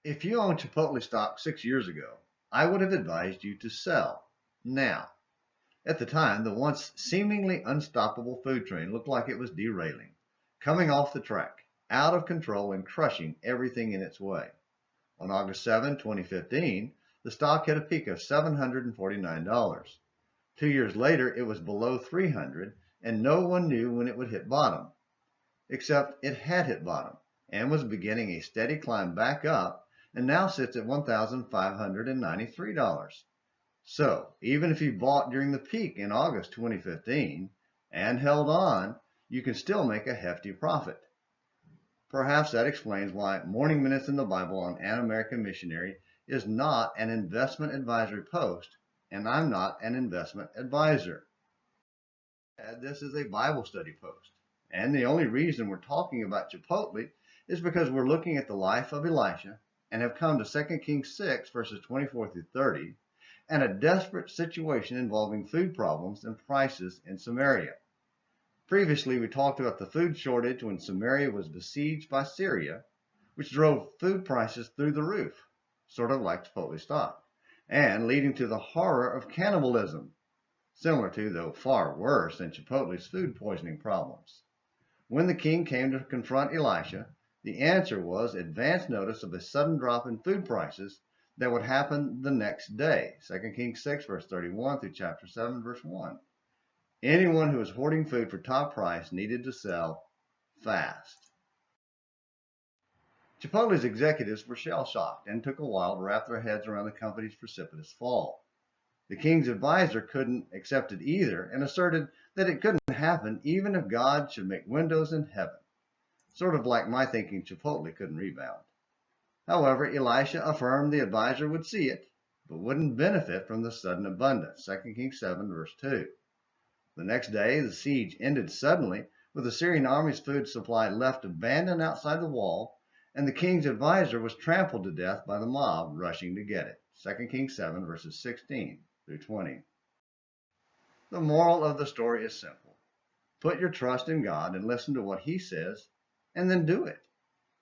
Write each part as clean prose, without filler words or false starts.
If you owned Chipotle stock 6 years ago, I would have advised you to sell now. At the time, the once seemingly unstoppable food train looked like it was derailing, coming off the track, out of control and crushing everything in its way. On August 7, 2015, the stock hit a peak of $749. 2 years later, it was below $300, and no one knew when it would hit bottom, except it had hit bottom and was beginning a steady climb back up and now sits at $1,593. So, even if you bought during the peak in August 2015 and held on, you can still make a hefty profit. Perhaps that explains why Morning Minutes in the Bible on An American Missionary is not an investment advisory post, and I'm not an investment advisor. This is a Bible study post, and the only reason we're talking about Chipotle is because we're looking at the life of Elisha and have come to 2 Kings 6, verses 24 through 30, and a desperate situation involving food problems and prices in Samaria. Previously, we talked about the food shortage when Samaria was besieged by Syria, which drove food prices through the roof, sort of like Chipotle stock, and leading to the horror of cannibalism, similar to, though far worse than Chipotle's food poisoning problems. When the king came to confront Elisha, the answer was advance notice of a sudden drop in food prices that would happen the next day. 2 Kings 6, verse 31 through chapter 7, verse 1. Anyone who was hoarding food for top price needed to sell fast. Chipotle's executives were shell-shocked and took a while to wrap their heads around the company's precipitous fall. The king's advisor couldn't accept it either and asserted that it couldn't happen even if God should make windows in heaven. Sort of like my thinking Chipotle couldn't rebound. However, Elisha affirmed the advisor would see it, but wouldn't benefit from the sudden abundance. 2 Kings 7, verse 2. The next day, the siege ended suddenly with the Syrian army's food supply left abandoned outside the wall, and the king's advisor was trampled to death by the mob rushing to get it. 2 Kings 7, verses 16 through 20. The moral of the story is simple. Put your trust in God and listen to what He says, and then do it.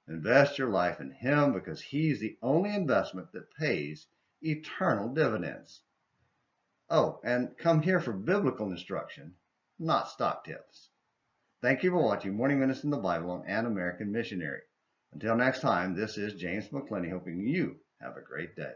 Invest your life in Him because He's the only investment that pays eternal dividends. Oh, and come here for biblical instruction, not stock tips. Thank you for watching Morning Minutes in the Bible on An American Missionary. Until next time, this is James McClenny hoping you have a great day.